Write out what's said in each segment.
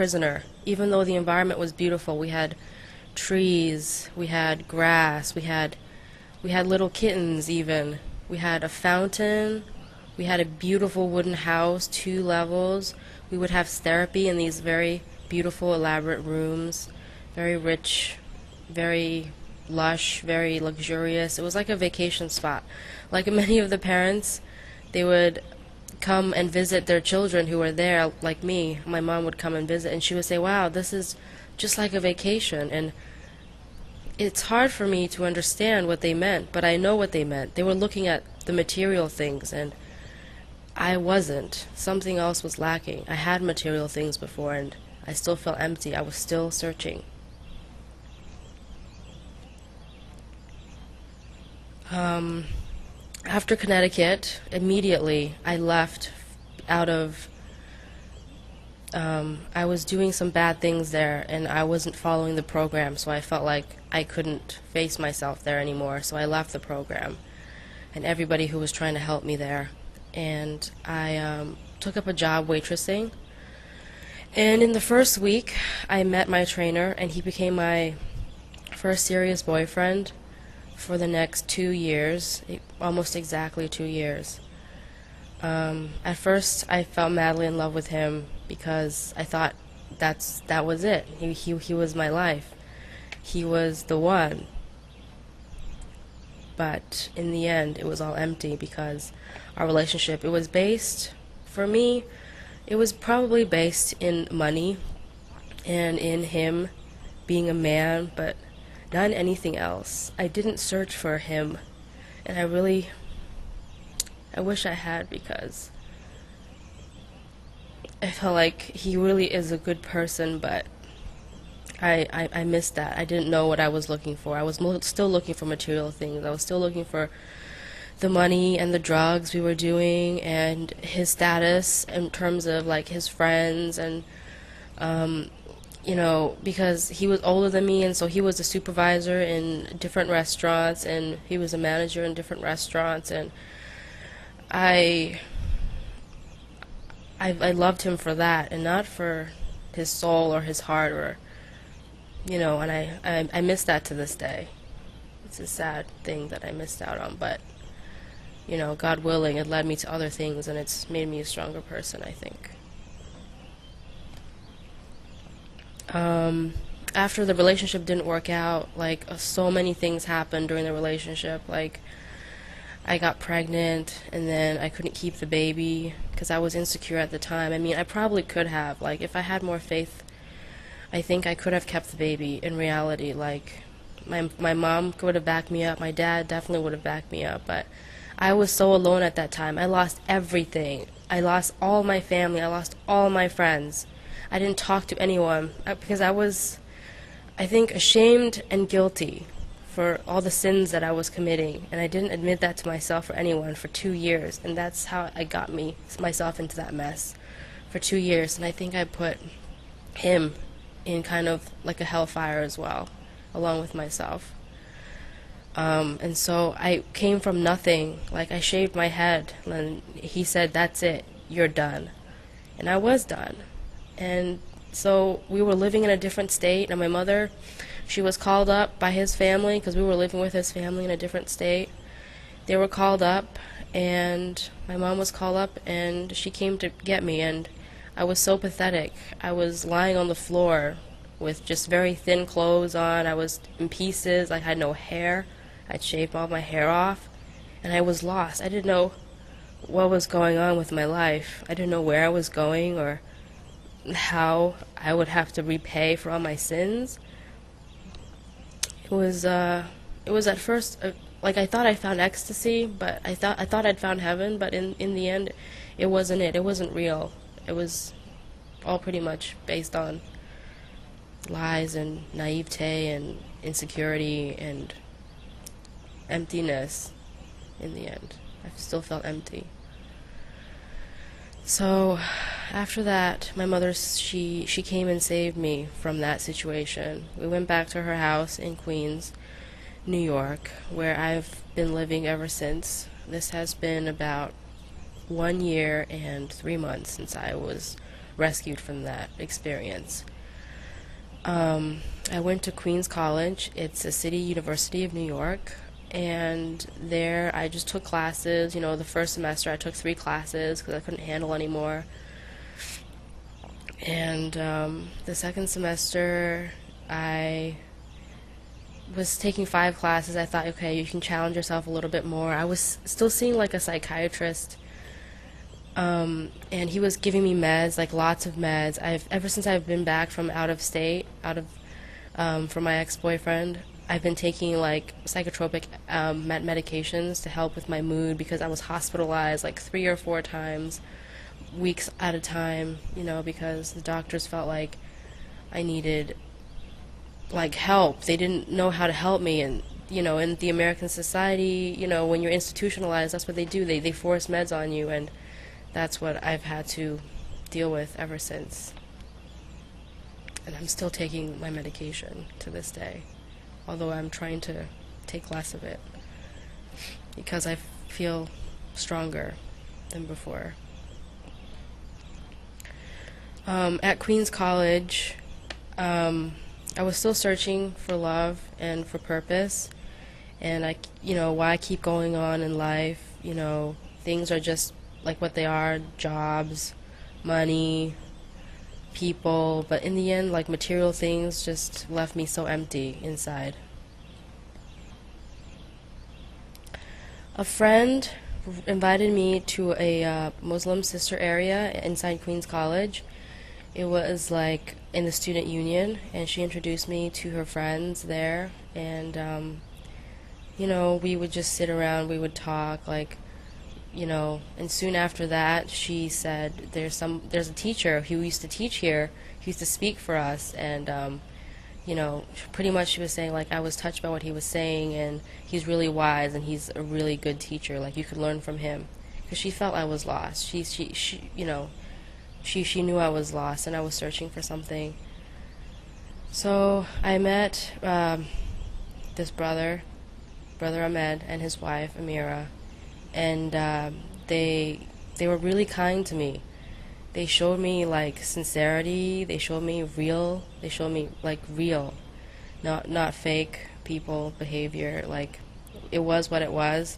prisoner. Even though the environment was beautiful, we had trees, we had grass, we had little kittens even. We had a fountain, we had a beautiful wooden house, 2 levels. We would have therapy in these very beautiful, elaborate rooms, very rich, very lush, very luxurious. It was like a vacation spot. Like many of the parents, they would come and visit their children who were there, like me. My mom would come and visit, and she would say, "Wow, this is just like a vacation." And it's hard for me to understand what they meant, but I know what they meant. They were looking at the material things, and I wasn't. Something else was lacking. I had material things before, and I still felt empty. I was still searching. Um, After Connecticut, immediately I left out of, I was doing some bad things there and I wasn't following the program, so I felt like I couldn't face myself there anymore, so I left the program and everybody who was trying to help me there. And I took up a job waitressing. And in the first week, I met my trainer and he became my first serious boyfriend for the next 2 years, almost exactly 2 years. At first, I fell madly in love with him because I thought that was it. He was my life. He was the one. But in the end, it was all empty because our relationship, it was based, for me, it was probably based in money and in him being a man, but not in anything else. I didn't search for him, and I wish I had, because I felt like he really is a good person, but I missed that. I didn't know what I was looking for. I was still looking for material things. I was still looking for the money and the drugs we were doing and his status in terms of like his friends and because he was older than me, and so he was a supervisor in different restaurants and he was a manager in different restaurants, and I I loved him for that and not for his soul or his heart or and I miss that to this day. It's a sad thing that I missed out on, but God willing, it led me to other things and it's made me a stronger person, I think. After the relationship didn't work out, like so many things happened during the relationship. Like I got pregnant and then I couldn't keep the baby because I was insecure at the time. I mean, I probably could have. Like if I had more faith, I think I could have kept the baby in reality. Like my mom would have backed me up. My dad definitely would have backed me up. But I was so alone at that time. I lost everything. I lost all my family. I lost all my friends. I didn't talk to anyone because I was, I think, ashamed and guilty for all the sins that I was committing, and I didn't admit that to myself or anyone for 2 years, and that's how I got myself into that mess for 2 years, and I think I put him in kind of like a hellfire as well, along with myself. And so I came from nothing. Like I shaved my head, and he said, "That's it, you're done," and I was done. And so we were living in a different state, and my mother, she was called up by his family because we were living with his family in a different state. They were called up, and my mom was called up, and she came to get me, and I was so pathetic. I was lying on the floor with just very thin clothes on. I was in pieces. I had no hair. I'd shaved all my hair off, and I was lost. I didn't know what was going on with my life. I didn't know where I was going or how I would have to repay for all my sins. It was at first like I thought I found ecstasy, but I thought I'd found heaven, but in the end, it wasn't it. It wasn't real. It was all pretty much based on lies and naivete and insecurity and emptiness. In the end, I still felt empty. So after that, my mother, she came and saved me from that situation. We went back to her house in Queens, New York, where I've been living ever since. This has been about 1 year and 3 months since I was rescued from that experience. I went to Queens College. It's a city university of New York. And there I just took classes. You know, the first semester I took 3 classes because I couldn't handle anymore. And the second semester I was taking 5 classes. I thought, okay, you can challenge yourself a little bit more. I was still seeing like a psychiatrist, and he was giving me meds, like lots of meds. Ever since I've been back from out of state, from my ex-boyfriend, I've been taking like psychotropic medications to help with my mood because I was hospitalized like 3 or 4 times, weeks at a time, you know, because the doctors felt like I needed like help. They didn't know how to help me, and you know, in the American society, you know, when you're institutionalized, that's what they do. They force meds on you, and that's what I've had to deal with ever since. And I'm still taking my medication to this day, although I'm trying to take less of it because I feel stronger than before. At Queens College, I was still searching for love and for purpose, and you know, why I keep going on in life. You know, things are just like what they are: jobs, money, people. But in the end, like material things just left me so empty inside. A friend invited me to a Muslim sister area inside Queens College. It was like in the student union, and she introduced me to her friends there, and you know, we would just sit around, we would talk, like, you know, and soon after that she said there's a teacher who used to teach here, who used to speak for us, and you know, pretty much she was saying like I was touched by what he was saying, and he's really wise and he's a really good teacher, like you could learn from him, because she felt I was lost. She you know, she knew I was lost and I was searching for something. So I met this brother Ahmed, and his wife Amira, and they were really kind to me. They showed me like sincerity. They showed me real. They showed me like real, not fake people behavior. Like it was what it was.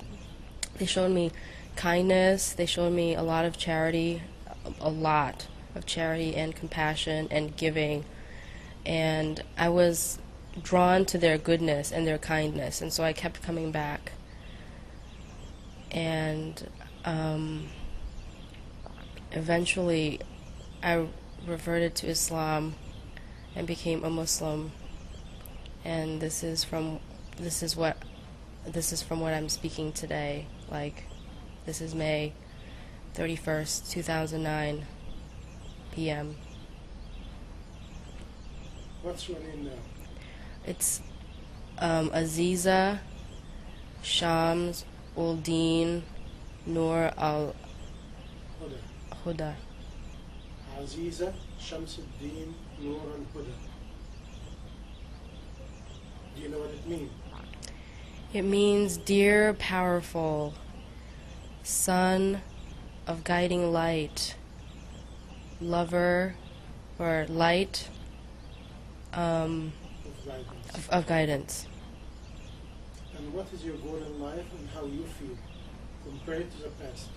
They showed me kindness. They showed me a lot of charity, a lot of charity and compassion and giving, and I was drawn to their goodness and their kindness, and so I kept coming back. And eventually I reverted to Islam and became a Muslim, and this is from what I'm speaking today. Like, this is May 31st, 2009 p.m. What's your name now? It's Aziza Shams Uldeen Noor Al Huda. Aziza Shamsuddin Noor al-Huda. Do you know what it means? It means dear, powerful, son of guiding light, lover, or light of guidance. And what is your goal in life and how you feel compared to the past?